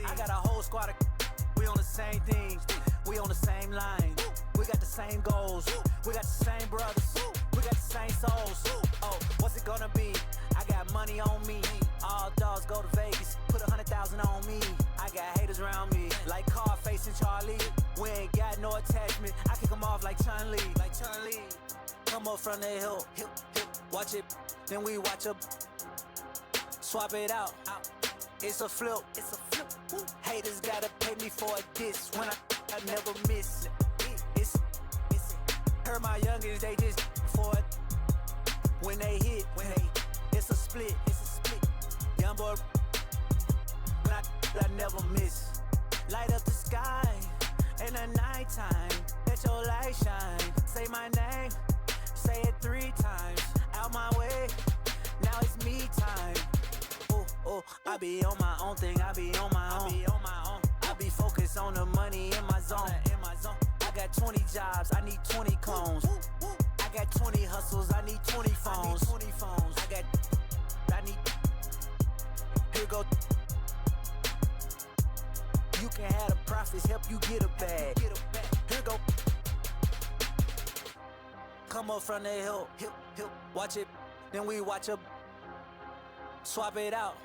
I got a whole squad of we on the same thing. We on the same line. We got the same goals. We got the same brothers. We got the same souls. Oh, what's it gonna be? I got money on me. All dogs go to Vegas. Put 100,000 on me. I got haters around me. Like Carface and Charlie. We ain't got no attachment. I kick them off like Chun-Li. Come up from the hill. Watch it. Then we watch up. Swap it out. It's a flip. Haters gotta pay me for a diss when I never miss. It's heard my youngins, they just for it. When they hit, it's a split. Young boy, I never miss. Light up the sky in the nighttime. Let your light shine. Say my name, say it 3 times. Out my way, now it's me time. Oh, I be on my own thing, I be on my own. I be focused on the money in my zone. I got 20 jobs, I need 20 clones. I got 20 hustles, I need 20 phones. I need, here go. You can have the profits, help you get a bag. Here go. Come up from the hill, watch it, then we watch a swap it out.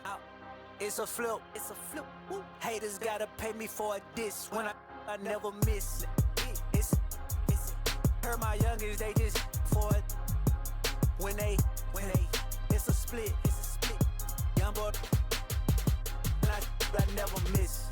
It's a flip. Haters gotta pay me for a diss when I never miss. It's heard my youngins, they just for it. When they it's a split. Young boy, I never miss.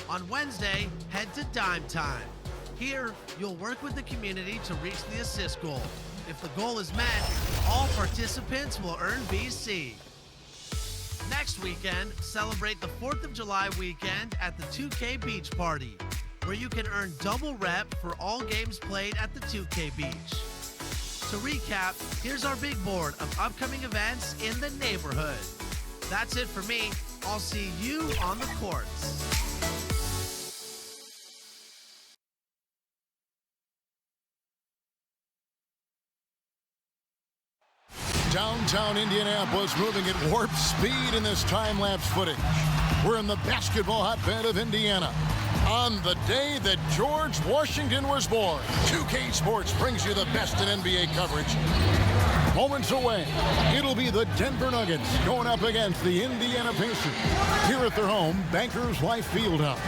On Wednesday, head to Dime Time. Here, you'll work with the community to reach the assist goal. If the goal is met, all participants will earn BC. Next weekend, celebrate the 4th of July weekend at the 2K Beach Party, where you can earn double rep for all games played at the 2K Beach. To recap, here's our big board of upcoming events in the neighborhood. That's it for me. I'll see you on the courts. Downtown Indianapolis moving at warp speed in this time-lapse footage. We're in the basketball hotbed of Indiana. On the day that George Washington was born, 2K Sports brings you the best in NBA coverage. Moments away, it'll be the Denver Nuggets going up against the Indiana Pacers here at their home, Bankers Life Fieldhouse.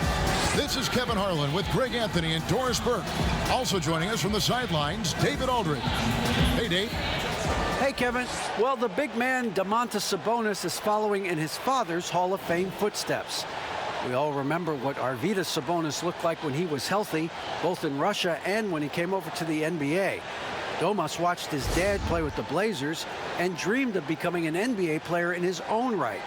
This is Kevin Harlan with Greg Anthony and Doris Burke. Also joining us from the sidelines, David Aldridge. Hey, Dave. Hey, Kevin. Well, the big man, Domantas Sabonis, is following in his father's Hall of Fame footsteps. We all remember what Arvydas Sabonis looked like when he was healthy, both in Russia and when he came over to the NBA. Domas watched his dad play with the Blazers and dreamed of becoming an NBA player in his own right.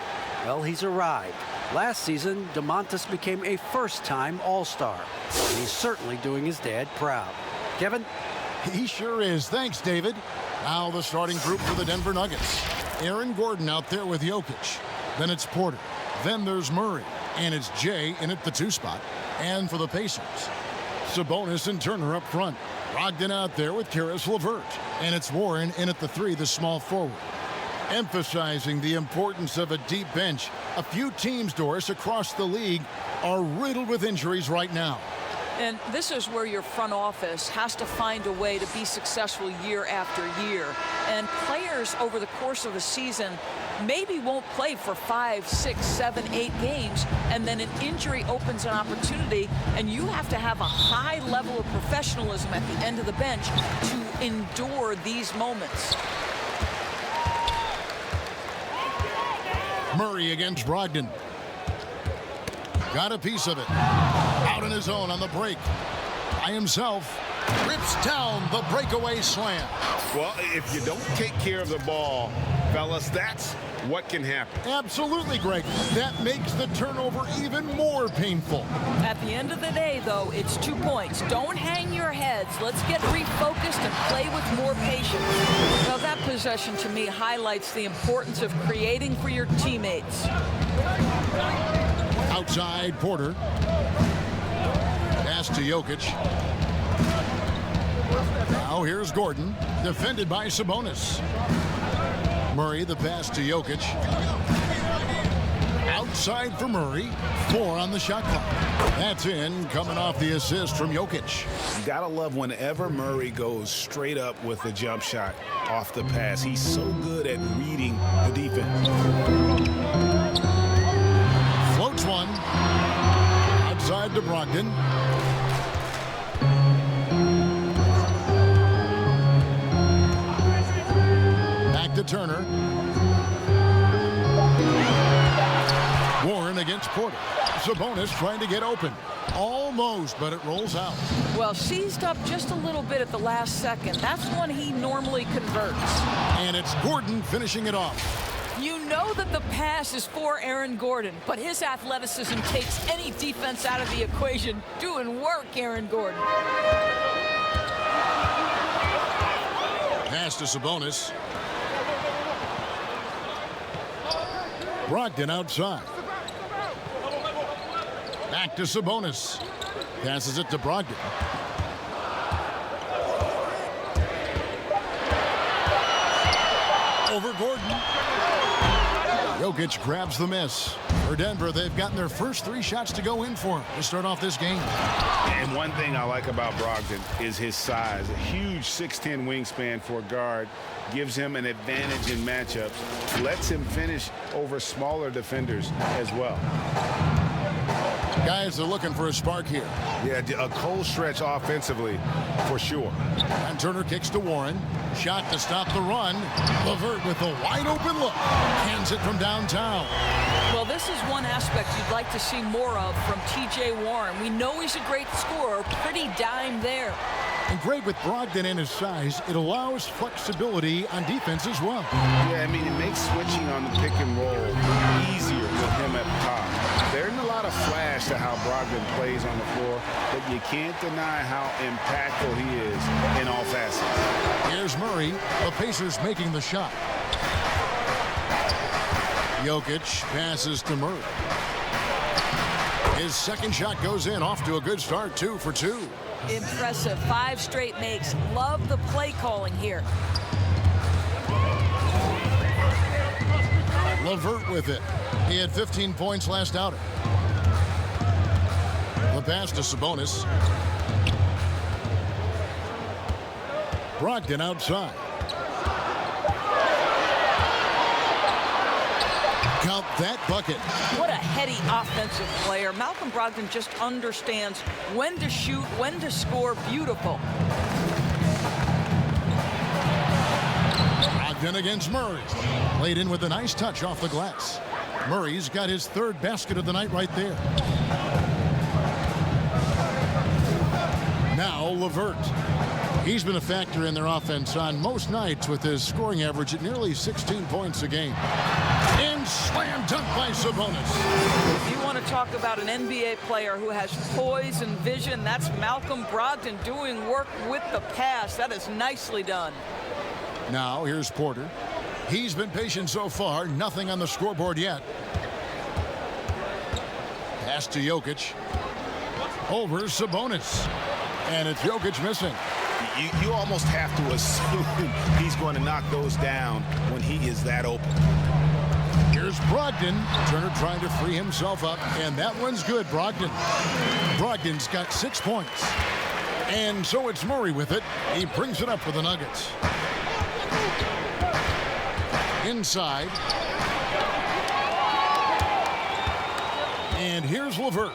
Well, he's arrived. Last season, Domantas became a first-time All-Star. And he's certainly doing his dad proud. Kevin? He sure is. Thanks, David. Now the starting group for the Denver Nuggets. Aaron Gordon out there with Jokic. Then it's Porter. Then there's Murray. And it's Jay in at the 2 spot. And for the Pacers, Sabonis and Turner up front. Brogdon out there with Karis LeVert. And it's Warren in at the 3, the small forward. Emphasizing the importance of a deep bench. A few teams, Doris, across the league are riddled with injuries right now. And this is where your front office has to find a way to be successful year after year. And players over the course of a season maybe won't play for 5, 6, 7, 8 games, and then an injury opens an opportunity, and you have to have a high level of professionalism at the end of the bench to endure these moments. Murray against Brogdon. Got a piece of it. Out on his own on the break. By himself. Rips down the breakaway slam. Well, if you don't take care of the ball, fellas, that's what can happen. Absolutely, Greg. That makes the turnover even more painful. At the end of the day, though, it's 2 points. Don't hang your heads. Let's get refocused and play with more patience. Now, that possession, to me, highlights the importance of creating for your teammates. Outside, Porter. Pass to Jokic. Now here's Gordon, defended by Sabonis. Murray, the pass to Jokic. Outside for Murray. 4 on the shot clock. That's in, coming off the assist from Jokic. You gotta love whenever Murray goes straight up with the jump shot off the pass. He's so good at reading the defense. Floats one. Outside to Brogdon. Back to Turner. Warren against Porter. Sabonis trying to get open. Almost, but it rolls out. Well, seized up just a little bit at the last second. That's when he normally converts. And it's Gordon finishing it off. You know that the pass is for Aaron Gordon, but his athleticism takes any defense out of the equation. Doing work, Aaron Gordon. Pass to Sabonis. Brogdon outside. Back to Sabonis. Passes it to Brogdon. Over Gordon. Jokic grabs the miss. For Denver, they've gotten their first 3 shots to go in for him to start off this game. And one thing I like about Brogdon is his size. A huge 6'10" wingspan for a guard gives him an advantage in matchups. Lets him finish over smaller defenders as well. Guys are looking for a spark here. Yeah, a cold stretch offensively for sure. And Turner kicks to Warren. Shot to stop the run. LeVert with a wide open look. Hands it from downtown. Well, this is one aspect you'd like to see more of from T.J. Warren. We know he's a great scorer. Pretty dime there. And great with Brogdon and his size, it allows flexibility on defense as well. Yeah, I mean, it makes switching on the pick and roll easier with him at the top. There isn't a lot of flash to how Brogdon plays on the floor, but you can't deny how impactful he is in all facets. Here's Murray, the Pacers making the shot. Jokic passes to Murray. His second shot goes in, off to a good start, 2 for 2. Impressive. 5 straight makes. Love the play calling here. LeVert with it. He had 15 points last outing. The pass to Sabonis. Brogdon outside. Count that bucket. What a heady offensive player. Malcolm Brogdon just understands when to shoot, when to score. Beautiful. Brogdon against Murray. Laid in with a nice touch off the glass. Murray's got his 3rd basket of the night right there. Now LeVert. He's been a factor in their offense on most nights with his scoring average at nearly 16 points a game. And slam dunk by Sabonis. If you want to talk about an NBA player who has poise and vision, that's Malcolm Brogdon doing work with the pass. That is nicely done. Now here's Porter. He's been patient so far. Nothing on the scoreboard yet. Pass to Jokic. Over Sabonis. And it's Jokic missing. You almost have to assume he's going to knock those down when he is that open. Here's Brogdon. Turner trying to free himself up, and that one's good, Brogdon. Brogdon's got 6 points. And so it's Murray with it. He brings it up for the Nuggets. Inside. And here's LeVert.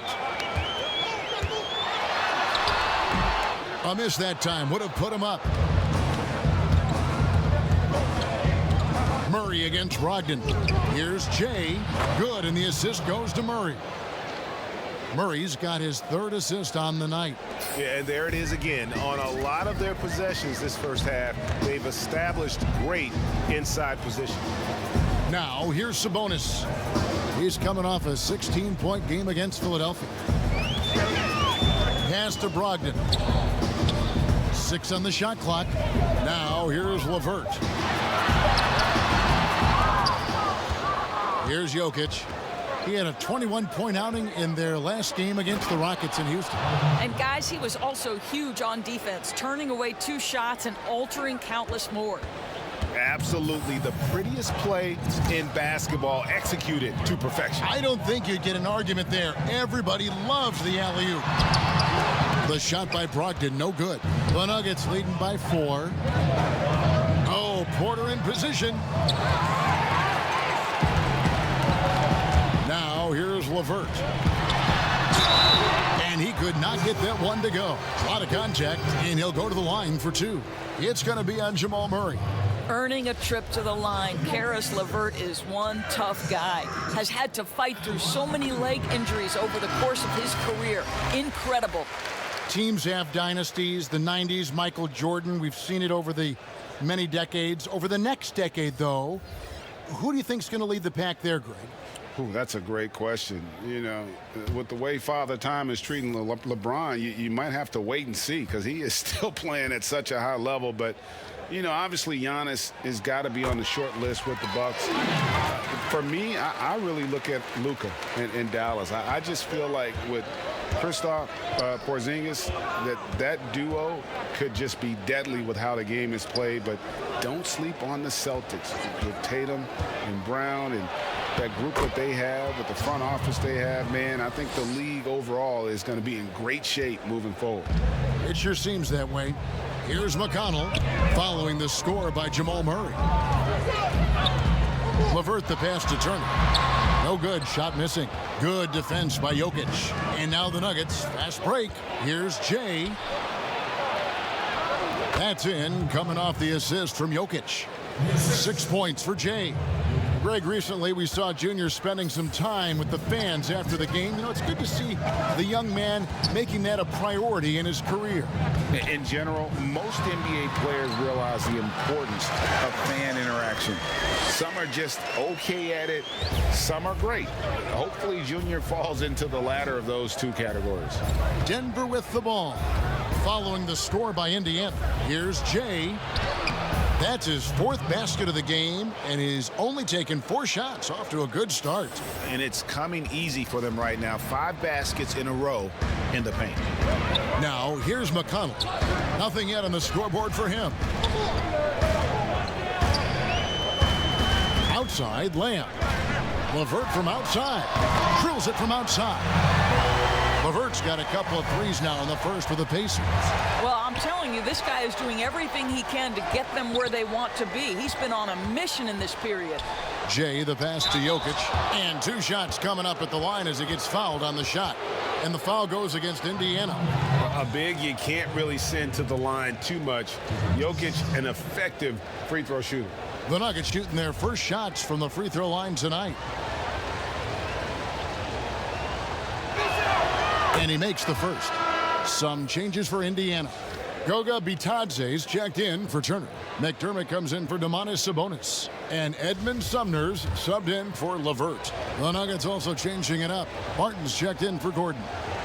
A miss that time would have put him up. Murray against Brogdon. Here's Jay. Good, and the assist goes to Murray. Murray's got his 3rd assist on the night. Yeah, and there it is again. On a lot of their possessions this first half, they've established great inside position. Now, here's Sabonis. He's coming off a 16-point game against Philadelphia. Pass to Brogdon. 6 on the shot clock. Now, here's LeVert. Here's Jokic. He had a 21-point outing in their last game against the Rockets in Houston. And guys, he was also huge on defense, turning away 2 shots and altering countless more. Absolutely the prettiest play in basketball, executed to perfection. I don't think you'd get an argument there. Everybody loves the alley-oop. The shot by Brogdon, no good. The Nuggets leading by 4. Oh, Porter in position. Now here's LeVert. And he could not get that one to go. A lot of contact, and he'll go to the line for 2. It's going to be on Jamal Murray. Earning a trip to the line, Caris LeVert is one tough guy. Has had to fight through so many leg injuries over the course of his career. Incredible. Teams have dynasties. The 90s, Michael Jordan. We've seen it over the many decades. Over the next decade, though, who do you think is going to lead the pack there, Greg? Ooh, that's a great question. You know, with the way Father Time is treating LeBron, you might have to wait and see, because he is still playing at such a high level. But, you know, obviously Giannis has got to be on the short list with the Bucks. For me, I really look at Luka in Dallas. I just feel like with Kristaps Porzingis, that duo could just be deadly with how the game is played. But don't sleep on the Celtics with Tatum and Brown and that group that they have, with the front office they have. Man, I think the league overall is going to be in great shape moving forward. It sure seems that way. Here's McConnell following the score by Jamal Murray. LeVert the pass to Turner. No good. Shot missing. Good defense by Jokic. And now the Nuggets. Fast break. Here's Jay. That's in, coming off the assist from Jokic. 6 points for Jay. Greg, recently we saw Junior spending some time with the fans after the game. You know, it's good to see the young man making that a priority in his career. In general, most NBA players realize the importance of fan interaction. Some are just okay at it. Some are great. Hopefully Junior falls into the latter of those 2 categories. Denver with the ball. Following the score by Indiana. Here's Jay. That's his 4th basket of the game, and he's only taken 4 shots. Off to a good start. And it's coming easy for them right now. 5 baskets in a row in the paint. Now, here's McConnell. Nothing yet on the scoreboard for him. Outside, layup. LeVert from outside. Drills it from outside. LeVert's got a couple of threes now in the first for the Pacers. Well, I'm telling you, this guy is doing everything he can to get them where they want to be. He's been on a mission in this period. Jay, the pass to Jokic. And 2 shots coming up at the line as he gets fouled on the shot. And the foul goes against Indiana. A big you can't really send to the line too much. Jokic, an effective free throw shooter. The Nuggets shooting their first shots from the free throw line tonight. And he makes the first. Some changes for Indiana. Goga Bitadze's checked in for Turner. McDermott comes in for Domantas Sabonis. And Edmund Sumner's subbed in for LeVert. The Nuggets also changing it up. Martin's checked in for Gordon.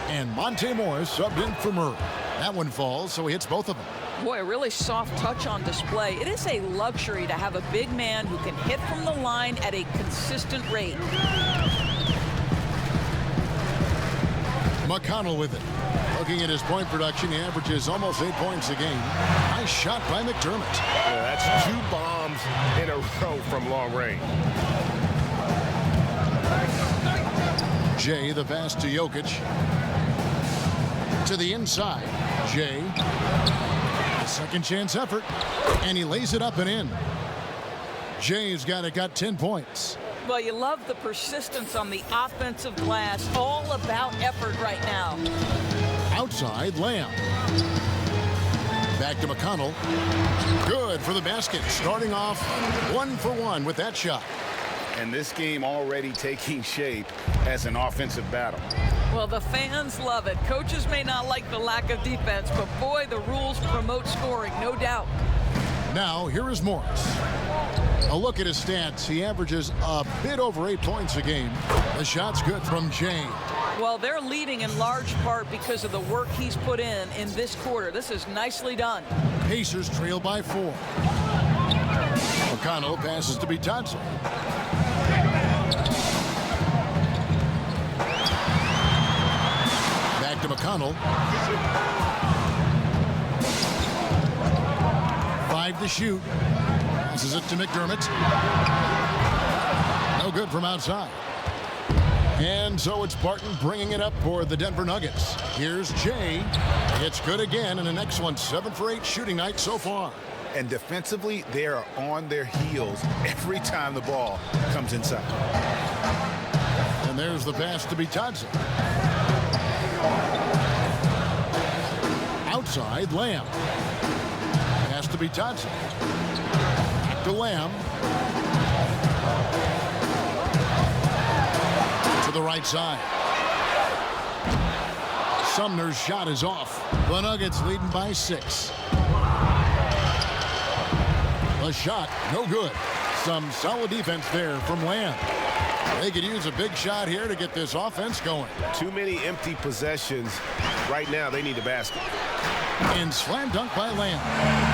And Monte Morris subbed in for Murray. That one falls, so he hits both of them. Boy, a really soft touch on display. It is a luxury to have a big man who can hit from the line at a consistent rate. McConnell with it. Looking at his point production, he averages almost 8 points a game. Nice shot by McDermott. Yeah, that's 2 bombs in a row from long range. Jay, the pass to Jokic. To the inside. Jay. A second chance effort. And he lays it up and in. Jay's got 10 points. Well, you love the persistence on the offensive glass. All about effort right now. Outside, Lamb. Back to McConnell. Good for the basket. Starting off 1 for 1 with that shot. And this game already taking shape as an offensive battle. Well, the fans love it. Coaches may not like the lack of defense, but boy, the rules promote scoring, no doubt. Now, here is Morris. A look at his stats. He averages a bit over 8 points a game. The shot's good from Jay. Well, they're leading in large part because of the work he's put in this quarter. This is nicely done. Pacers trail by 4. McConnell passes to Thompson. Back to McConnell. 5 to shoot. Passes it to McDermott. No good from outside. And so it's Barton bringing it up for the Denver Nuggets. Here's Jay. It's good again, and the next one 7 for 8 shooting night so far. And defensively, they are on their heels every time the ball comes inside. And there's the pass to Thompson. Outside, Lamb. Pass to Thompson. Back to Lamb. To the right side. Sumner's shot is off. The Nuggets leading by 6. The shot, no good. Some solid defense there from Lamb. They could use a big shot here to get this offense going. Too many empty possessions. Right now, they need a basket. And slam dunk by Lamb.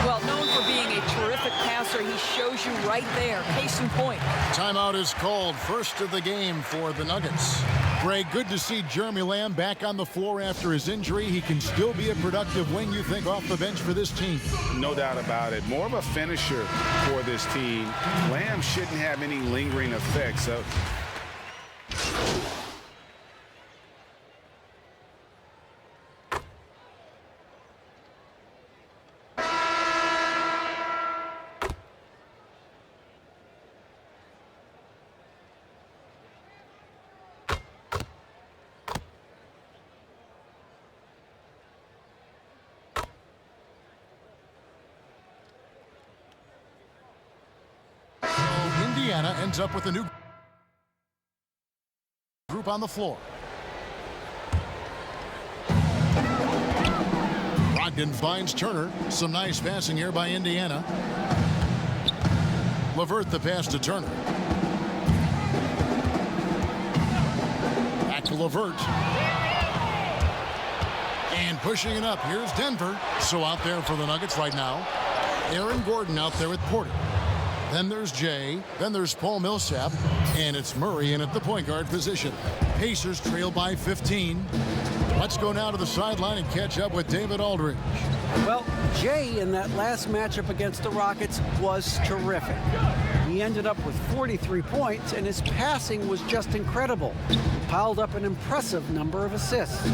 Well, known for being a terrific passer, he shows you right there. Case in point. Timeout is called. First of the game for the Nuggets. Greg, good to see Jeremy Lamb back on the floor after his injury. He can still be a productive wing, you think, off the bench for this team. No doubt about it. More of a finisher for this team. Lamb shouldn't have any lingering effects. Indiana ends up with a new group on the floor. Brogdon finds Turner. Some nice passing here by Indiana. LeVert the pass to Turner. Back to LeVert. And pushing it up. Here's Denver. So out there for the Nuggets right now. Aaron Gordon out there with Porter. Then there's Jay. Then there's Paul Millsap. And it's Murray in at the point guard position. Pacers trail by 15. Let's go now to the sideline and catch up with David Aldridge. Well, Jay in that last matchup against the Rockets was terrific. He ended up with 43 points, and his passing was just incredible. He piled up an impressive number of assists.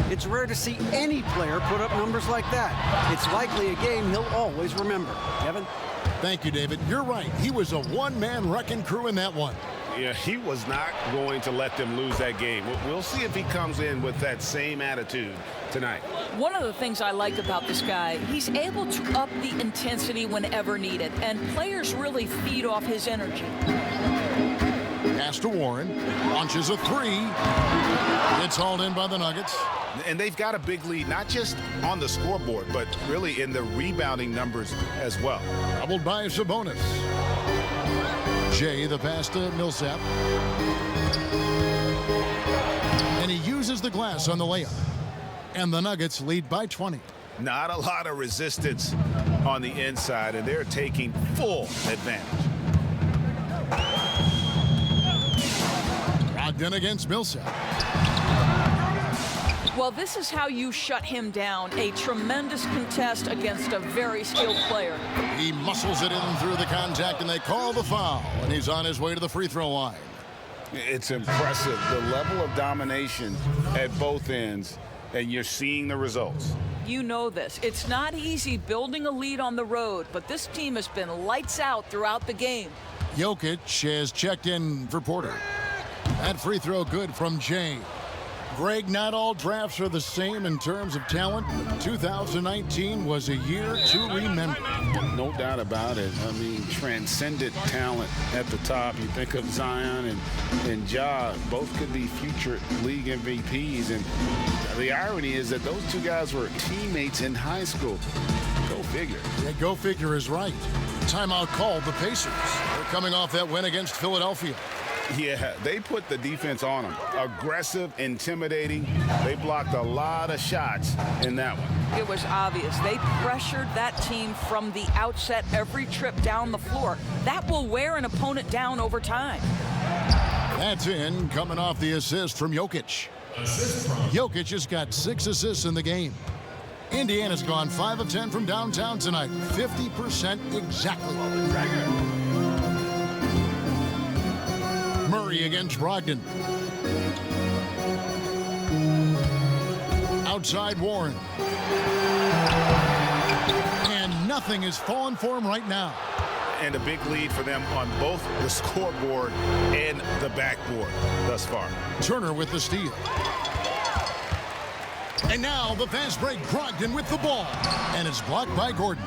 It's rare to see any player put up numbers like that. It's likely a game he'll always remember. Kevin? Thank you, David. You're right. He was a one-man wrecking crew in that one. Yeah, he was not going to let them lose that game. We'll see if he comes in with that same attitude tonight. One of the things I like about this guy, he's able to up the intensity whenever needed, and players really feed off his energy. Pass to Warren. Launches a 3. It's hauled in by the Nuggets. And they've got a big lead, not just on the scoreboard, but really in the rebounding numbers as well. Doubled by Sabonis. Jay, the pass to Millsap. And he uses the glass on the layup. And the Nuggets lead by 20. Not a lot of resistance on the inside, and they're taking full advantage. Brogdon against Millsap. Well, this is how you shut him down. A tremendous contest against a very skilled player. He muscles it in through the contact, and they call the foul. And he's on his way to the free throw line. It's impressive, the level of domination at both ends, and you're seeing the results. You know this. It's not easy building a lead on the road, but this team has been lights out throughout the game. Jokic has checked in for Porter. That free throw good from Jay. Greg, not all drafts are the same in terms of talent. 2019 was a year to remember. No doubt about it. I mean, transcendent talent at the top. You think of Zion and Ja, both could be future league MVPs. And the irony is that those two guys were teammates in high school. Go figure. Yeah, go figure is right. Timeout called the Pacers. They're coming off that win against Philadelphia. Yeah, they put the defense on them. Aggressive, intimidating. They blocked a lot of shots in that one. It was obvious. They pressured that team from the outset every trip down the floor. That will wear an opponent down over time. That's in, coming off the assist from Jokic. Jokic has got 6 assists in the game. Indiana's gone 5 of 10 from downtown tonight. 50% exactly. Murray against Brogdon. Outside Warren. And nothing has fallen for him right now. And a big lead for them on both the scoreboard and the backboard thus far. Turner with the steal. And now the fast break, Brogdon with the ball. And it's blocked by Gordon.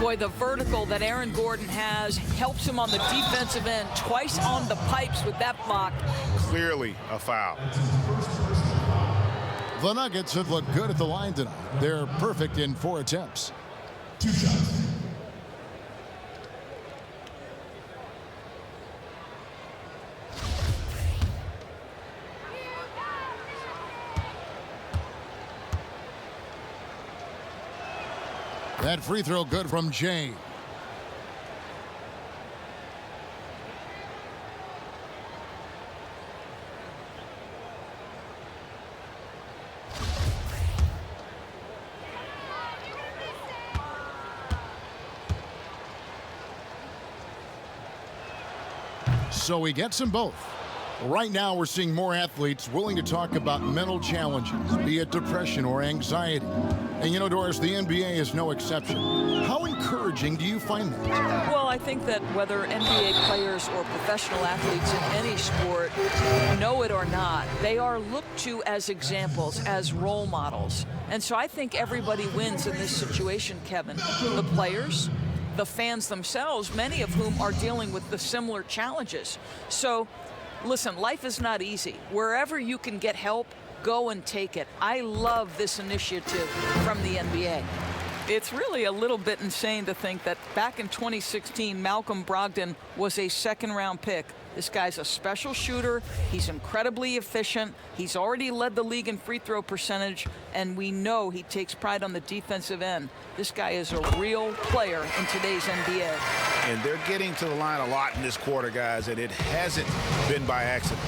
Boy, the vertical that Aaron Gordon has helps him on the defensive end. Twice on the pipes with that block. Clearly a foul. The Nuggets have looked good at the line tonight. They're perfect in 4 attempts. 2 shots. That free throw good from Jay. So he gets them both. Right now, we're seeing more athletes willing to talk about mental challenges, be it depression or anxiety. And you know, Doris, the NBA is no exception. How encouraging do you find that? Well, I think that whether NBA players or professional athletes in any sport know it or not, they are looked to as examples, as role models. And so I think everybody wins in this situation, Kevin. The players, the fans themselves, many of whom are dealing with the similar challenges. So, listen, life is not easy. Wherever you can get help, go and take it. I love this initiative from the NBA. It's really a little bit insane to think that back in 2016, Malcolm Brogdon was a second-round pick. This guy's a special shooter. He's incredibly efficient. He's already led the league in free throw percentage, and we know he takes pride on the defensive end. This guy is a real player in today's NBA. And they're getting to the line a lot in this quarter, guys, and it hasn't been by accident.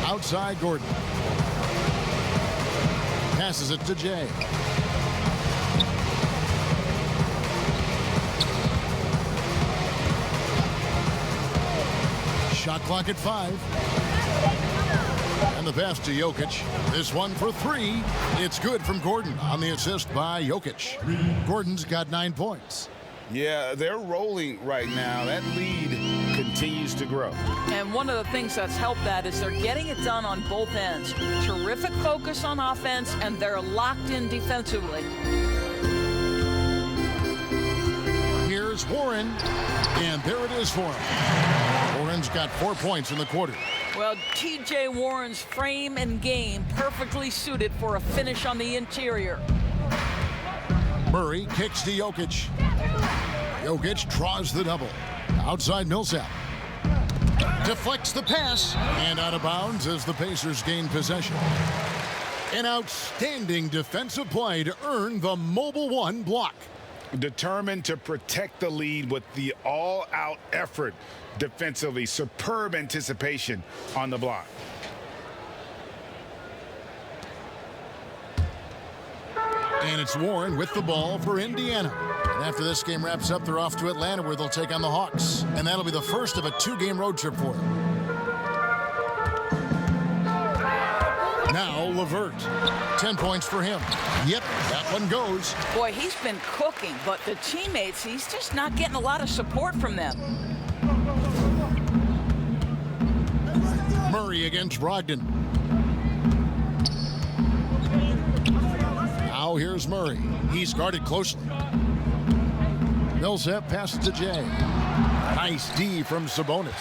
Outside Gordon. Passes it to Jay. Shot clock at 5. And the pass to Jokic. This one for 3. It's good from Gordon on the assist by Jokic. Gordon's got 9 points. Yeah, they're rolling right now. That lead continues to grow. And one of the things that's helped that is they're getting it done on both ends. Terrific focus on offense, and they're locked in defensively. Here's Warren, and there it is for him. Warren's got 4 points in the quarter. Well, T.J. Warren's frame and game perfectly suited for a finish on the interior. Murray kicks to Jokic. Jokic draws the double. Outside Millsap. Deflects the pass. And out of bounds as the Pacers gain possession. An outstanding defensive play to earn the Mobile One block. Determined to protect the lead with the all-out effort defensively. Superb anticipation on the block. And it's Warren with the ball for Indiana. And after this game wraps up, they're off to Atlanta where they'll take on the Hawks. And that'll be the first of a 2-game road trip for them. Now Levert. 10 points for him. Yep, that one goes. Boy, he's been cooking, but the teammates, he's just not getting a lot of support from them. Murray against Brogdon. Now here's Murray. He's guarded closely. Millsap passes to Jay. Nice D from Sabonis.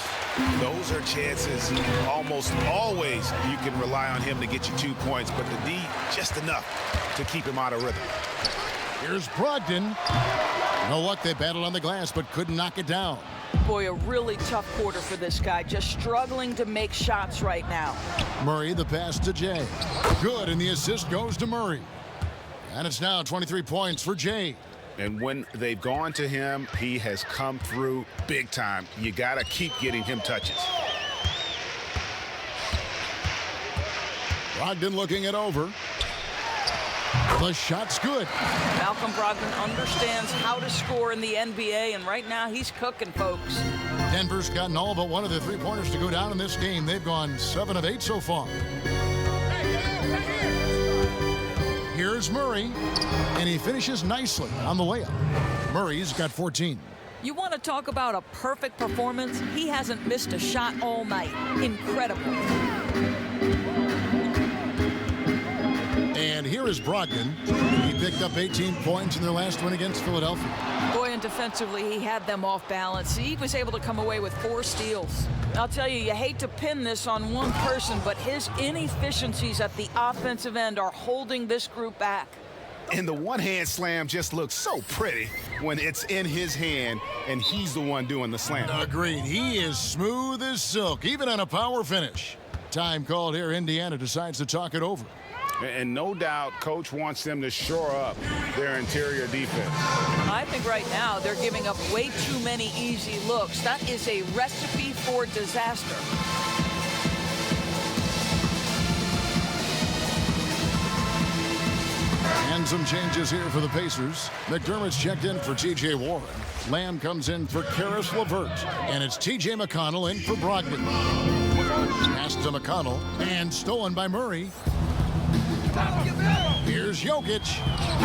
Those are chances almost always you can rely on him to get you 2 points, but the D just enough to keep him out of rhythm. Here's Brogdon. No luck, they battled on the glass but couldn't knock it down. Boy, a really tough quarter for this guy, just struggling to make shots right now. Murray, the pass to Jay. Good, and the assist goes to Murray. And it's now 23 points for Jay. And when they've gone to him, he has come through big time. You got to keep getting him touches. Brogdon looking it over. The shot's good. Malcolm Brogdon understands how to score in the NBA, and right now he's cooking, folks. Denver's gotten all but one of the three-pointers to go down in this game. They've gone 7 of 8 so far. Here's Murray, and he finishes nicely on the layup. Murray's got 14. You want to talk about a perfect performance? He hasn't missed a shot all night. Incredible. And here is Brogdon. He picked up 18 points in their last win against Philadelphia. Boy, and defensively, he had them off balance. He was able to come away with 4 steals. I'll tell you, you hate to pin this on one person, but his inefficiencies at the offensive end are holding this group back. And the one-hand slam just looks so pretty when it's in his hand and he's the one doing the slam. Agreed. He is smooth as silk, even on a power finish. Time called here. Indiana decides to talk it over. And no doubt, Coach wants them to shore up their interior defense. I think right now they're giving up way too many easy looks. That is a recipe for disaster. And some changes here for the Pacers. McDermott's checked in for T.J. Warren. Lamb comes in for Karis LeVert. And it's T.J. McConnell in for Brogdon. Pass to McConnell. And stolen by Murray. Here's Jokic.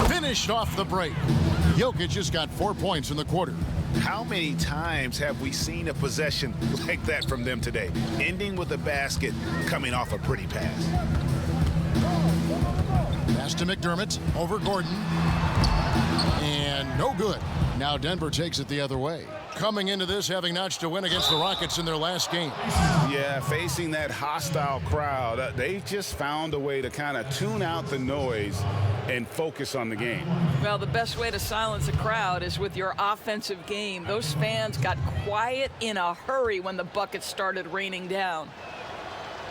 Finished off the break. Jokic just got 4 points in the quarter. How many times have we seen a possession like that from them today? Ending with a basket, coming off a pretty pass. Pass to McDermott over Gordon. And no good. Now Denver takes it the other way. Coming into this having notched a win against the Rockets in their last game. Yeah, facing that hostile crowd, they've just found a way to kind of tune out the noise and focus on the game. Well, the best way to silence a crowd is with your offensive game. Those fans got quiet in a hurry when the buckets started raining down.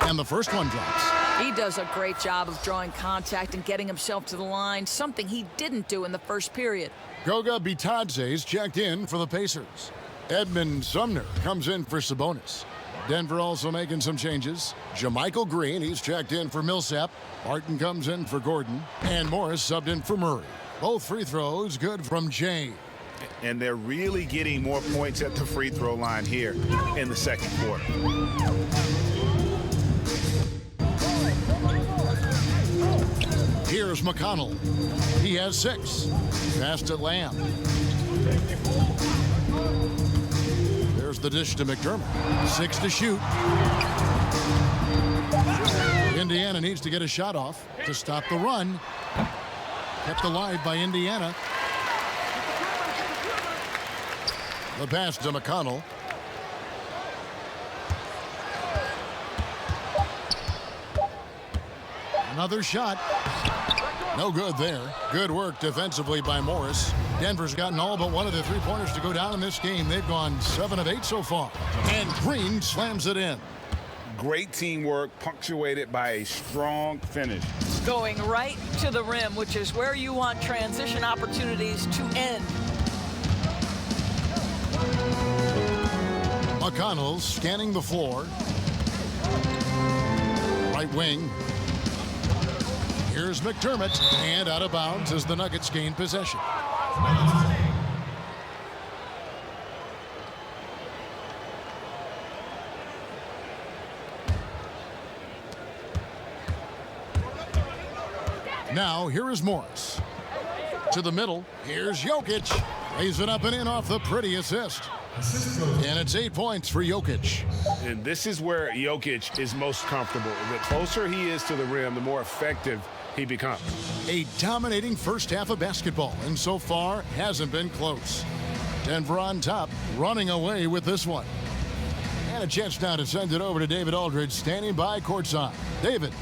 And the first one drops. He does a great job of drawing contact and getting himself to the line, something he didn't do in the first period. Goga Bitadze's checked in for the Pacers. Edmund Sumner comes in for Sabonis. Denver also making some changes. JaMychal Green, he's checked in for Millsap. Martin comes in for Gordon. And Morris subbed in for Murray. Both free throws good from Jay. And they're really getting more points at the free throw line here in the second quarter. Here's McConnell. He has 6. Pass to Lamb. There's the dish to McDermott. 6 to shoot. Indiana needs to get a shot off to stop the run. Kept alive by Indiana. The pass to McConnell. Another shot. No good there. Good work defensively by Morris. Denver's gotten all but one of the three-pointers to go down in this game. They've gone 7 of 8 so far. And Green slams it in. Great teamwork punctuated by a strong finish. Going right to the rim, which is where you want transition opportunities to end. McConnell scanning the floor. Right wing. Here's McDermott, and out of bounds as the Nuggets gain possession. Now, here is Morris. To the middle, here's Jokic. Lays it up and in off the pretty assist. And it's 8 points for Jokic. And this is where Jokic is most comfortable. The closer he is to the rim, the more effective he becomes. A dominating first half of basketball, and so far hasn't been close. Denver on top, running away with this one. And a chance now to send it over to David Aldridge, standing by courtside. David.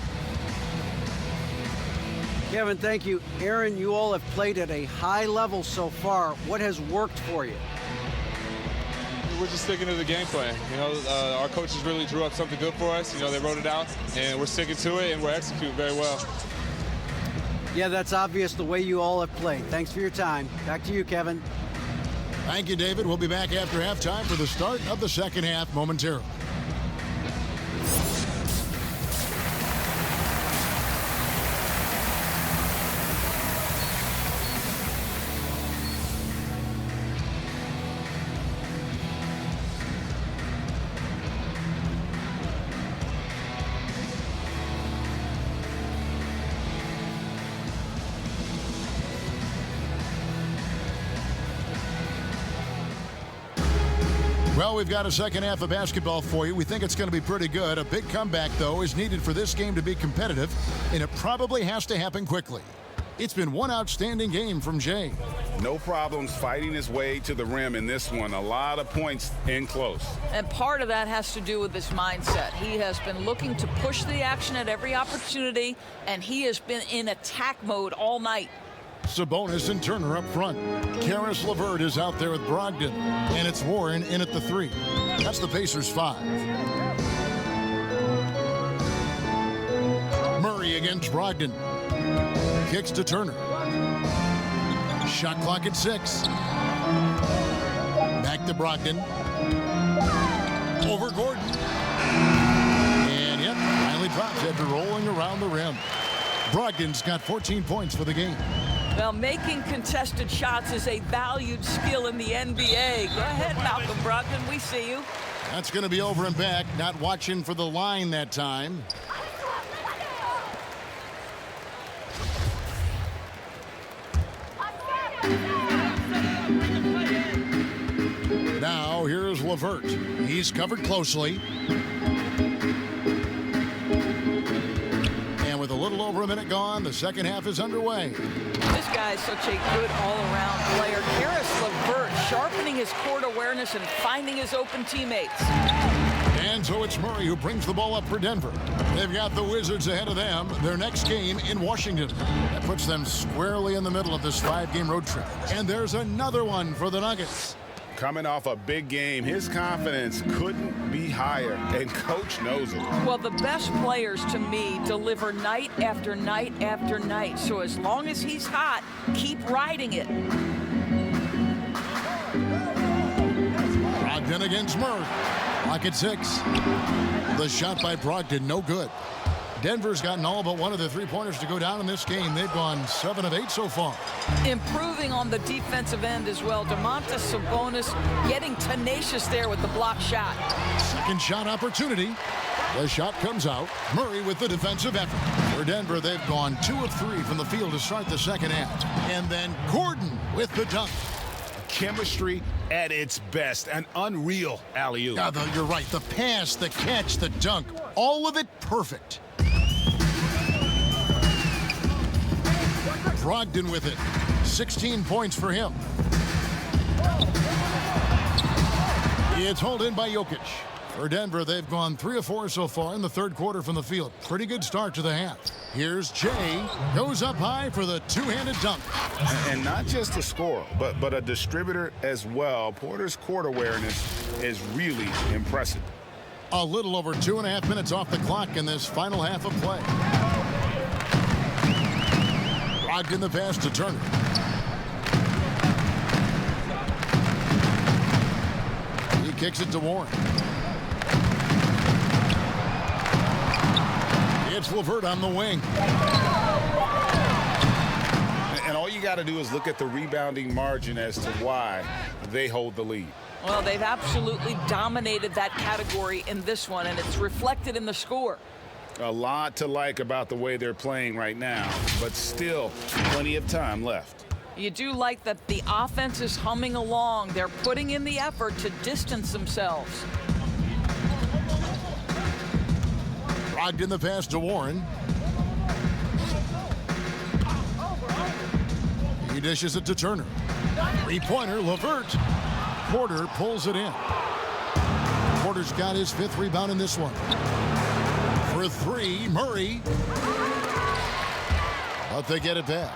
Kevin, thank you. Aaron, you all have played at a high level so far. What has worked for you? We're just sticking to the game plan. You know, our coaches really drew up something good for us. You know, they wrote it out, and we're sticking to it, and we're executing very well. Yeah, that's obvious the way you all have played. Thanks for your time. Back to you, Kevin. Thank you, David. We'll be back after halftime for the start of the second half momentarily. Well, we've got a second half of basketball for you. We think it's going to be pretty good. A big comeback, though, is needed for this game to be competitive, and it probably has to happen quickly. It's been one outstanding game from Jay. No problems fighting his way to the rim in this one. A lot of points in close. And part of that has to do with his mindset. He has been looking to push the action at every opportunity, and he has been in attack mode all night. Sabonis and Turner up front. Karis LeVert is out there with Brogdon. And it's Warren in at the 3. That's the Pacers 5. Murray against Brogdon. Kicks to Turner. Shot clock at 6. Back to Brogdon. Over Gordon. And yep, finally drops after rolling around the rim. Brogdon's got 14 points for the game. Well, making contested shots is a valued skill in the NBA. Go ahead, Malcolm Brogdon. We see you. That's going to be over and back. Not watching for the line that time. Now, here's LeVert. He's covered closely. And with a little over a minute gone, the second half is underway. This guy is such a good all-around player. Karis LeVert sharpening his court awareness and finding his open teammates. And so it's Murray who brings the ball up for Denver. They've got the Wizards ahead of them. Their next game in Washington. That puts them squarely in the middle of this 5-game road trip. And there's another one for the Nuggets. Coming off a big game, his confidence couldn't be higher, and Coach knows it. Well, the best players, to me, deliver night after night after night. So as long as he's hot, keep riding it. Brogdon against Murray. Clock at 6. The shot by Brogdon, no good. Denver's gotten all but one of the 3-pointers to go down in this game. They've gone 7 of 8 so far. Improving on the defensive end as well. Domantas Sabonis getting tenacious there with the block shot. Second shot opportunity. The shot comes out. Murray with the defensive effort. For Denver, they've gone 2 of 3 from the field to start the second half. And then Gordon with the dunk. Chemistry at its best. An unreal alley-oop. Yeah, you're right. The pass, the catch, the dunk. All of it perfect. Brogdon with it. 16 points for him. It's hauled in by Jokic. For Denver, they've gone 3 of 4 so far in the third quarter from the field. Pretty good start to the half. Here's Jay. Goes up high for the two-handed dunk. And not just a scorer, but a distributor as well. Porter's court awareness is really impressive. A little over 2.5 minutes off the clock in this final half of play. Brogdon the pass to Turner. He kicks it to Warren. It's LeVert on the wing. And all you got to do is look at the rebounding margin as to why they hold the lead. Well, they've absolutely dominated that category in this one, and it's reflected in the score. A lot to like about the way they're playing right now, but still plenty of time left. You do like that the offense is humming along. They're putting in the effort to distance themselves. Brogdon the pass to Warren. He dishes it to Turner. Three-pointer, LeVert. Porter pulls it in. Porter's got his 5th rebound in this one. For 3, Murray. But they get it back.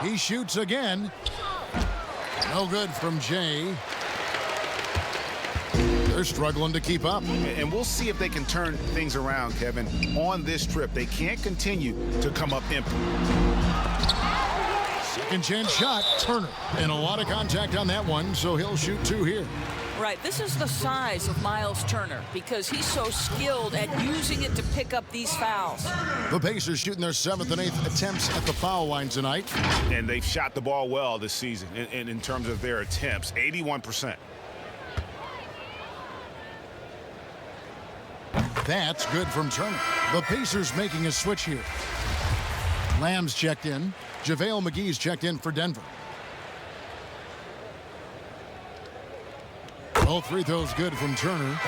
He shoots again. No good from Jay. They're struggling to keep up. And we'll see if they can turn things around, Kevin. On this trip, they can't continue to come up empty. Second chance shot, Turner. And a lot of contact on that one, so he'll shoot 2 here. Right, this is the size of Miles Turner because he's so skilled at using it to pick up these fouls. The Pacers shooting their 7th and 8th attempts at the foul line tonight. And they've shot the ball well this season in terms of their attempts, 81%. That's good from Turner. The Pacers making a switch here. Lamb's checked in. JaVale McGee's checked in for Denver. Both free throws good from Turner.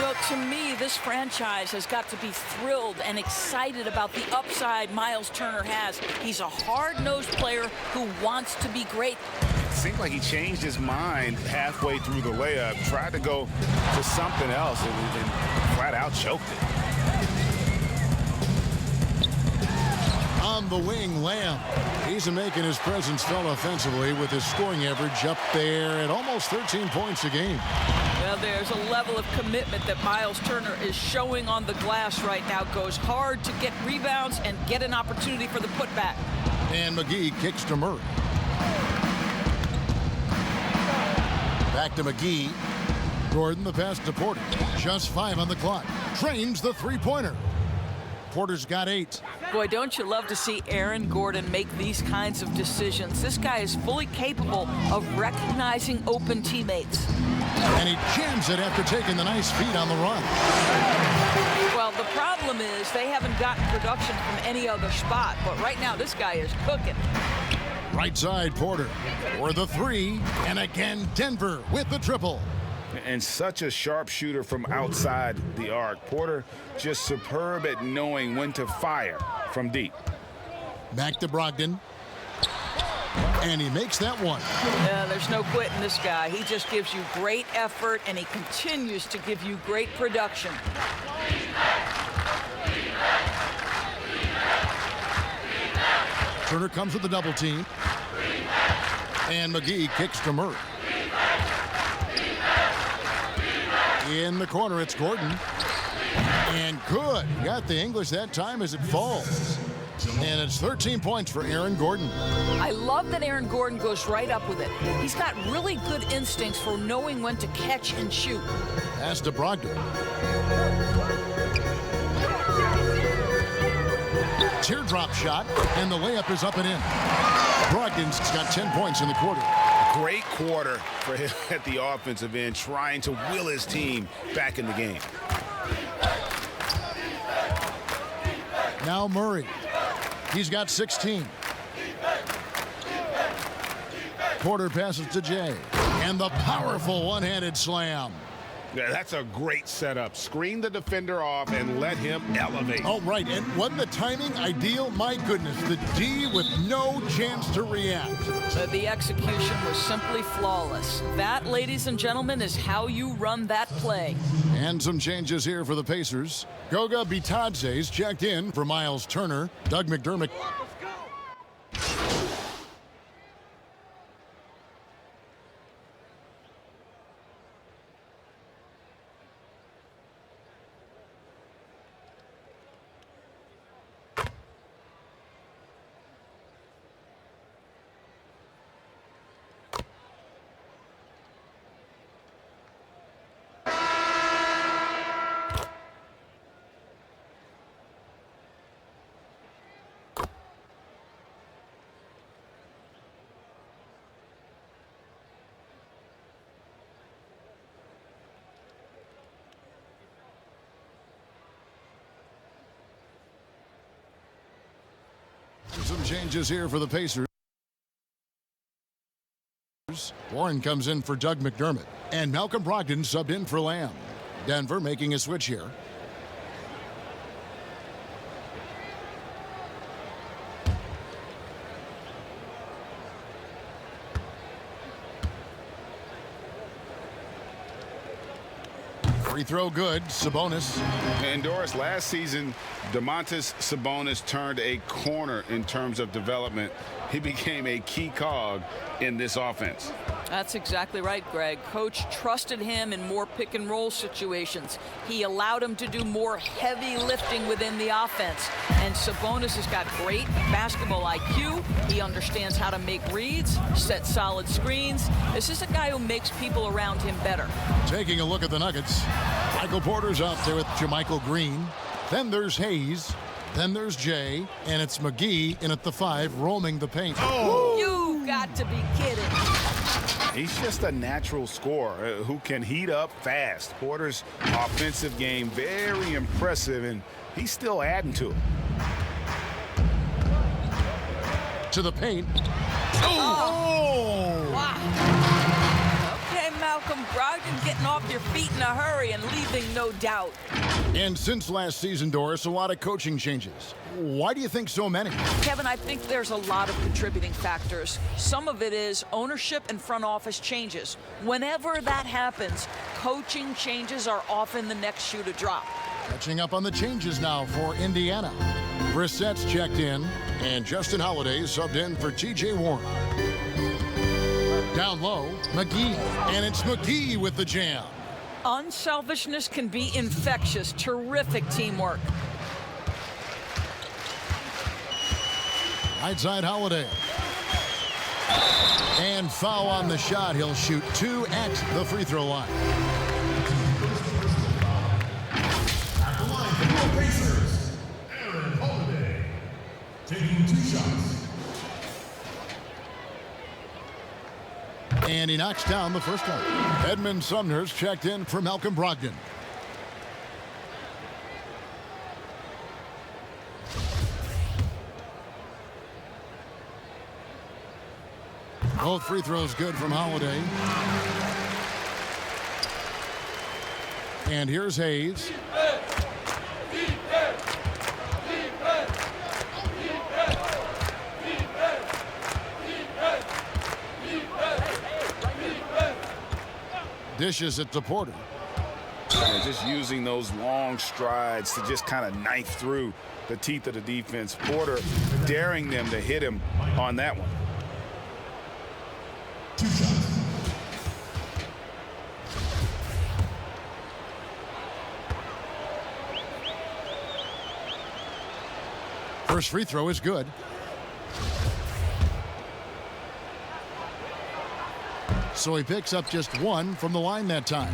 Well, to me, this franchise has got to be thrilled and excited about the upside Miles Turner has. He's a hard-nosed player who wants to be great. It seemed like he changed his mind halfway through the layup, tried to go to something else, and flat out choked it. On the wing, Lamb. He's making his presence felt offensively with his scoring average up there at almost 13 points a game. Well, there's a level of commitment that Miles Turner is showing on the glass right now. Goes hard to get rebounds and get an opportunity for the putback. And McGee kicks to Murray. Back to McGee. Gordon the pass to Porter. Just 5 on the clock. Trains the three-pointer. Porter's got 8. Boy, don't you love to see Aaron Gordon make these kinds of decisions. This guy is fully capable of recognizing open teammates. And he jams it after taking the nice feed on the run. Well, the problem is they haven't gotten production from any other spot, but right now this guy is cooking. Right side, Porter for the 3, and again Denver with the triple. And such a sharp shooter from outside the arc. Porter just superb at knowing when to fire from deep. Back to Brogdon. And he makes that one. Yeah, there's no quitting this guy. He just gives you great effort, and he continues to give you great production. Turner comes with the double team. And McGee kicks to Murray. In the corner, it's Gordon. And good. Got the English that time as it falls. And it's 13 points for Aaron Gordon. I love that Aaron Gordon goes right up with it. He's got really good instincts for knowing when to catch and shoot. Pass to Brogdon. Teardrop shot, and the layup is up and in. Brogdon's got 10 points in the quarter. Great quarter for him at the offensive end, trying to will his team back in the game. Now Murray. He's got 16. Porter passes to Jay. And the powerful one-handed slam. Yeah, that's a great setup. Screen the defender off and let him elevate. Oh, right. And wasn't the timing ideal? My goodness. The D with no chance to react. The execution was simply flawless. That, ladies and gentlemen, is how you run that play. And some changes here for the Pacers. Goga Bitadze's checked in for Miles Turner. Doug McDermott. Some changes here for the Pacers. Warren comes in for Doug McDermott, and Malcolm Brogdon subbed in for Lamb. Denver making a switch here. Free throw good, Sabonis. And Doris, last season, Domantas Sabonis turned a corner in terms of development. He became a key cog in this offense. That's exactly right, Greg. Coach trusted him in more pick and roll situations. He allowed him to do more heavy lifting within the offense. And Sabonis has got great basketball IQ. He understands how to make reads, set solid screens. This is a guy who makes people around him better. Taking a look at the Nuggets. Michael Porter's out there with JaMychal Green. Then there's Hayes. Then there's Jay. And it's McGee in at the 5, roaming the paint. Oh. You got to be kidding. He's just a natural scorer who can heat up fast. Porter's offensive game, very impressive, and he's still adding to it. To the paint. Oh! Wow. Okay, Malcolm Brogdon getting off your feet in a hurry and leaving no doubt. And since last season, Doris, a lot of coaching changes. Why do you think so many? Kevin, I think there's a lot of contributing factors. Some of it is ownership and front office changes. Whenever that happens, coaching changes are often the next shoe to drop. Catching up on the changes now for Indiana. Brissett's checked in, and Justin Holiday subbed in for T.J. Warren. Down low, McGee, and it's McGee with the jam. Unselfishness can be infectious. Terrific teamwork. Right side Holiday. And foul on the shot. He'll shoot 2 at the free throw line. At the line for your Pacers, Aaron Holiday, taking 2 shots. And he knocks down the first one. Edmund Sumner's checked in for Malcolm Brogdon. Both free throws good from Holiday. And here's Hayes. Dishes it to Porter. And just using those long strides to just kind of knife through the teeth of the defense. Porter daring them to hit him on that one. 2 shots. First free throw is good. So he picks up just 1 from the line that time.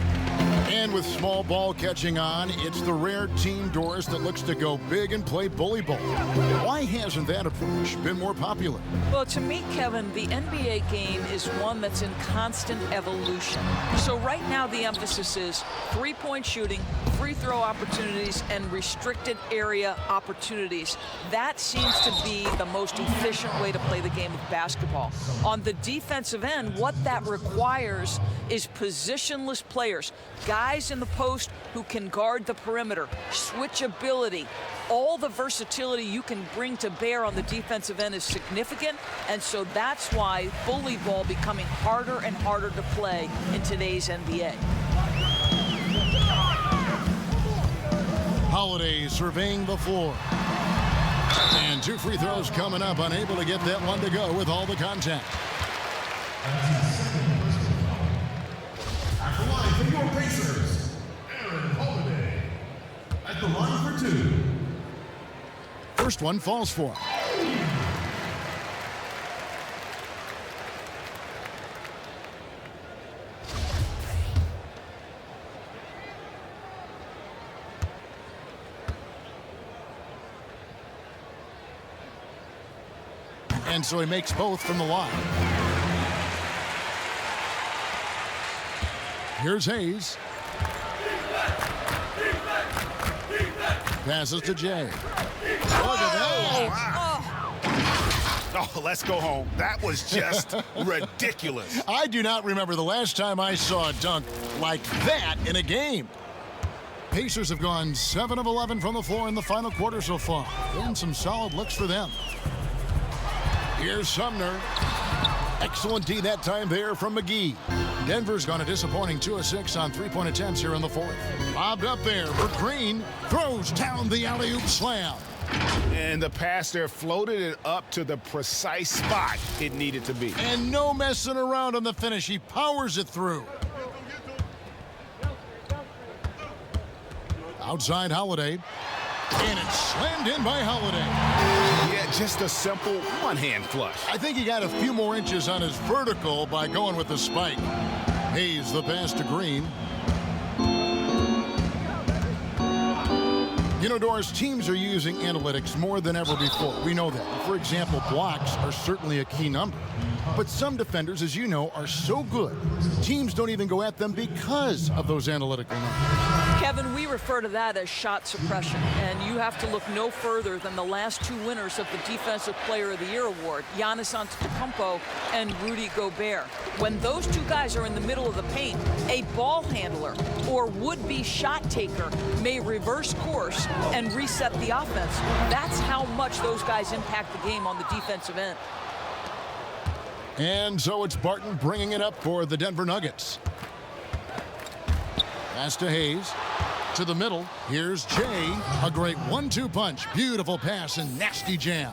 And with small ball catching on, it's the rare team, Doris, that looks to go big and play bully ball. Why hasn't that approach been more popular? Well, to me, Kevin, the NBA game is one that's in constant evolution. So right now the emphasis is three-point shooting, free throw opportunities, and restricted area opportunities. That seems to be the most efficient way to play the game of basketball. On the defensive end, what that requires is positionless players, guys in the post who can guard the perimeter, switchability. All the versatility you can bring to bear on the defensive end is significant, and so that's why bully ball becoming harder and harder to play in today's NBA. Holiday surveying the floor. And 2 free throws coming up, unable to get that one to go with all the contact. At the line for your Pacers, Aaron Holiday. At the line for 2. First one falls for him. And so he makes both from the line. Here's Hayes. Passes to Jay. Look at that. Oh, let's go home. That was just ridiculous. I do not remember the last time I saw a dunk like that in a game. Pacers have gone 7 of 11 from the floor in the final quarter so far. Been some solid looks for them. Here's Sumner. Excellent D that time there from McGee. Denver's gone a disappointing 2 of 6 on three-point attempts here in the fourth. Lobbed up there for Green. Throws down the alley-oop slam. And the pass there floated it up to the precise spot it needed to be. And no messing around on the finish. He powers it through. Outside Holiday. And it's slammed in by Holiday. Yeah, just a simple one-hand flush. I think he got a few more inches on his vertical by going with the spike. Hayes the pass to Green. You know, Doris, teams are using analytics more than ever before. We know that. For example, blocks are certainly a key number. But some defenders, as you know, are so good, teams don't even go at them because of those analytical numbers. Kevin, we refer to that as shot suppression, and you have to look no further than the last two winners of the Defensive Player of the Year award, Giannis Antetokounmpo and Rudy Gobert. When those two guys are in the middle of the paint, a ball handler or would-be shot taker may reverse course and reset the offense. That's how much those guys impact the game on the defensive end. And so it's Barton bringing it up for the Denver Nuggets. Pass to Hayes. To the middle. Here's Jay. A great 1-2 punch. Beautiful pass and nasty jam.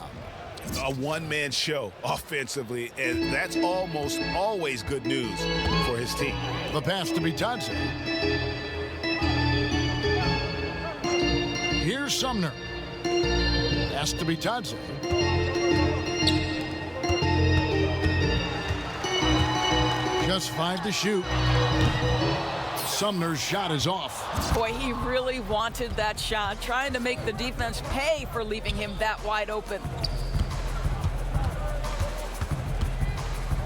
A one-man show offensively, and that's almost always good news for his team. The pass to Bitadze. Here's Sumner. Pass to Bitadze. Just 5 to shoot. Sumner's shot is off. Boy, he really wanted that shot, trying to make the defense pay for leaving him that wide open.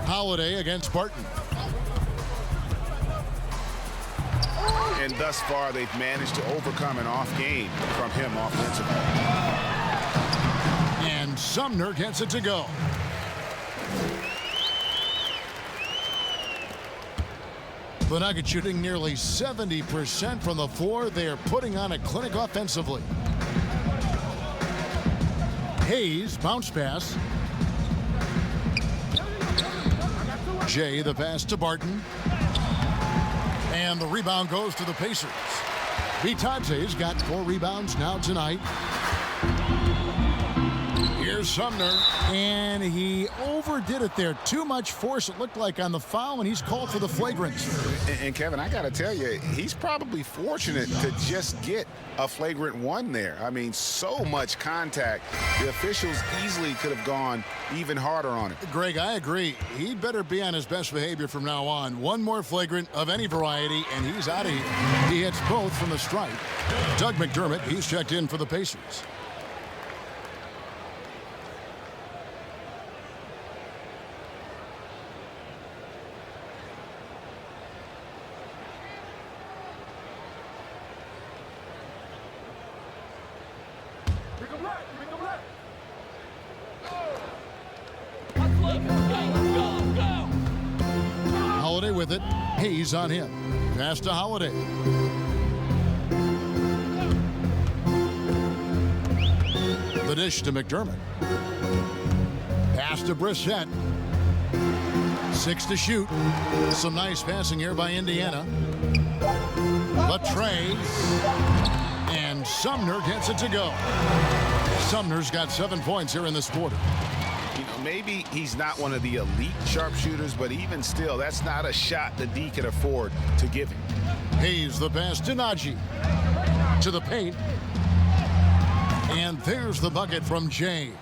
Holiday against Barton. And thus far, they've managed to overcome an off game from him offensively. And Sumner gets it to go. The Nuggets shooting nearly 70% from the floor. They are putting on a clinic offensively. Hayes, bounce pass. Jay, the pass to Barton. And the rebound goes to the Pacers. Bitadze's got 4 rebounds now tonight. Here's Sumner, and he overdid it there. Too much force, it looked like, on the foul, and he's called for the flagrant. And Kevin, I got to tell you, he's probably fortunate to just get a flagrant 1 there. I mean, so much contact. The officials easily could have gone even harder on it. Greg, I agree. He'd better be on his best behavior from now on. One more flagrant of any variety, and he's out of here. He hits both from the stripe. Doug McDermott, he's checked in for the Pacers. Holiday with it. Hayes on him. Pass to Holiday. The dish to McDermott. Pass to Brissett. 6 to shoot. Some nice passing here by Indiana. Latrey. And Sumner gets it to go. Sumner's got 7 points here in this quarter. You know, maybe he's not one of the elite sharpshooters, but even still, that's not a shot that D can afford to give him. Hayes the pass to Najee. To the paint. And there's the bucket from Jay.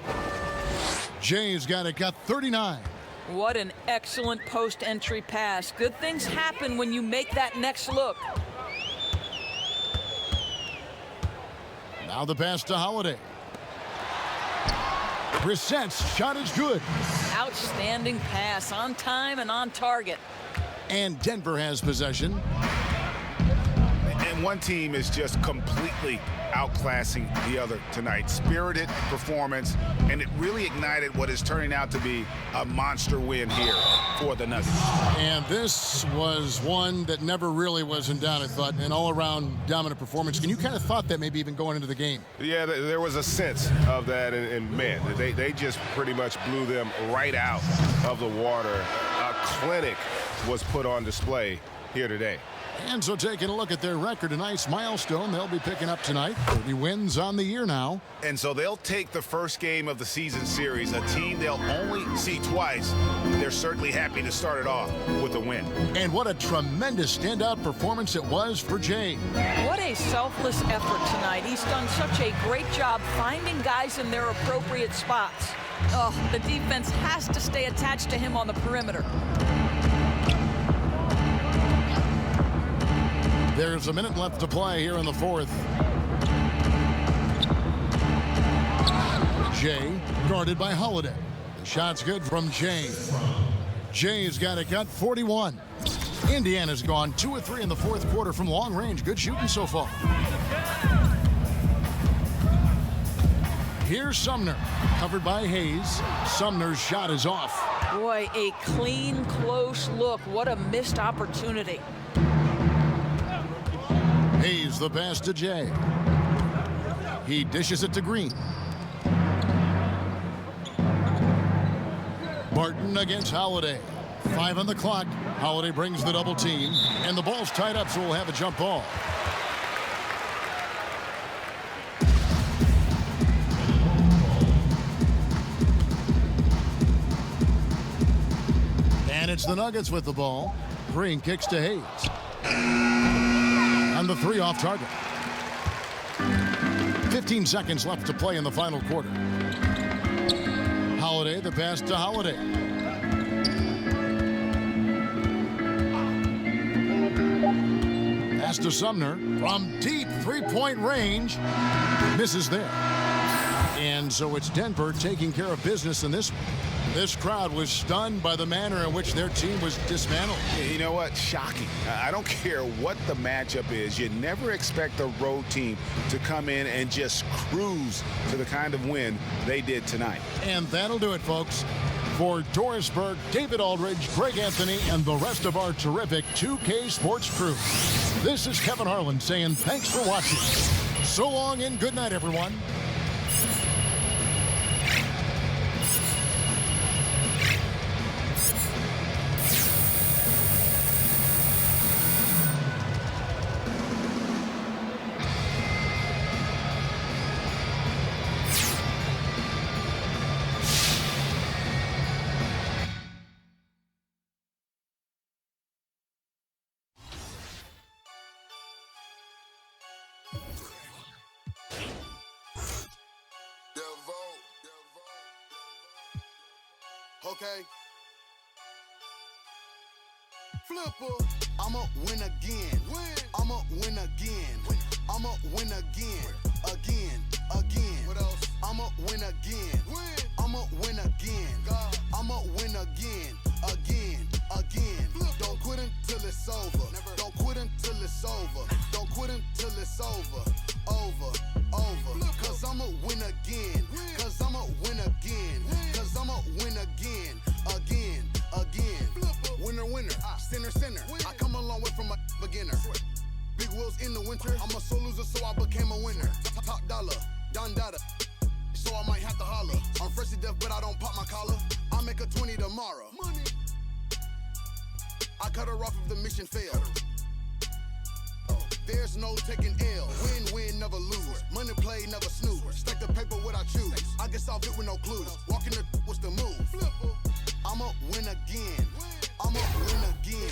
Jay's got 39. What an excellent post-entry pass. Good things happen when you make that next look. Now the pass to Holiday. Brissett's shot is good. Outstanding pass, on time and on target. And Denver has possession. And And one team is just completely outclassing the other tonight. Spirited performance, and it really ignited what is turning out to be a monster win here for the Nuggets. And this was one that never really was in doubt, I thought, an all-around dominant performance. And you kind of thought that maybe even going into the game. Yeah, there was a sense of that, and man, they just pretty much blew them right out of the water. A clinic was put on display here today. And so taking a look at their record, a nice milestone they'll be picking up tonight. 30 wins on the year now. And so they'll take the first game of the season series, a team they'll only see twice. They're certainly happy to start it off with a win. And what a tremendous standout performance it was for Jay. What a selfless effort tonight. He's done such a great job finding guys in their appropriate spots. Oh, the defense has to stay attached to him on the perimeter. There's a minute left to play here in the fourth. Jay guarded by Holiday. The shot's good from Jay. Jay's got it, got 41. Indiana's gone 2 of 3 in the fourth quarter from long range. Good shooting so far. Here's Sumner, covered by Hayes. Sumner's shot is off. Boy, a clean, close look. What a missed opportunity. Hayes the pass to Jay. He dishes it to Green. Barton against Holiday. 5 on the clock. Holiday brings the double team, and the ball's tied up, so we'll have a jump ball. And it's the Nuggets with the ball. Green kicks to Hayes. And the 3 off target. 15 seconds left to play in the final quarter. Holiday, the pass to Holiday. Pass to Sumner from deep three-point range. Misses there. And so it's Denver taking care of business in this one. This crowd was stunned by the manner in which their team was dismantled. You know what? Shocking. I don't care what the matchup is. You never expect a road team to come in and just cruise to the kind of win they did tonight. And that'll do it, folks. For Doris Berg, David Aldridge, Greg Anthony, and the rest of our terrific 2K Sports crew, this is Kevin Harlan saying thanks for watching. So long and good night, everyone. Okay. Flipper, I'ma win again. I'ma win again. I'ma win again. Again. What else? I'ma win again. I'ma win again. I'ma win again. Again. Don't quit until it's over. Don't quit until it's over. Don't quit until it's over. Over. Cause I'ma win again. Cause I'ma win again. Cause I'ma win again. Again. Winner. Sinner. I come a long way from a beginner. Big wheels in the winter. I'm a soul loser, so I became a winner. Top dollar, Don Dada. So I might have to holler. I'm fresh to death, but I don't pop my collar. I'll make a 20 tomorrow. Money. I cut her off if the mission failed. There's no taking L. Win, never lose. Money play, never snooze. Stack the paper what I choose. I guess I'll fit with no clues. Walking the what's the move? I'ma win again. I'ma win again.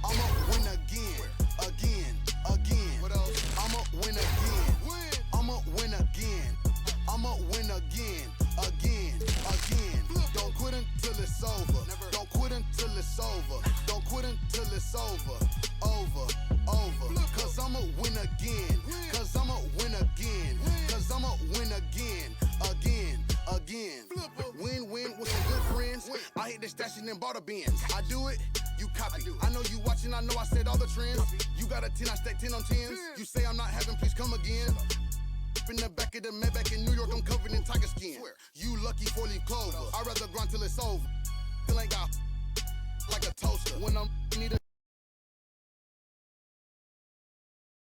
I'ma win again. Again. What else? I'ma win again. I'ma win again. I'ma win again. Don't quit until it's over. Don't quit until it's over. Don't quit until it's over. Over. Cause I'ma win again. Cause I'ma win again. Cause I'ma win again. Again. Win with some good friends. I hit the station and bought a Benz. I do it you copy. I know you watching, I know I said all the trends. You got a 10, I stack 10 on 10s. You say I'm not having, please come again. In the back of the Maybach in New York, I'm covered in tiger skin. You lucky 4-leaf clover. I'd rather grind till it's over. Still ain't got like a toaster. When I'm need a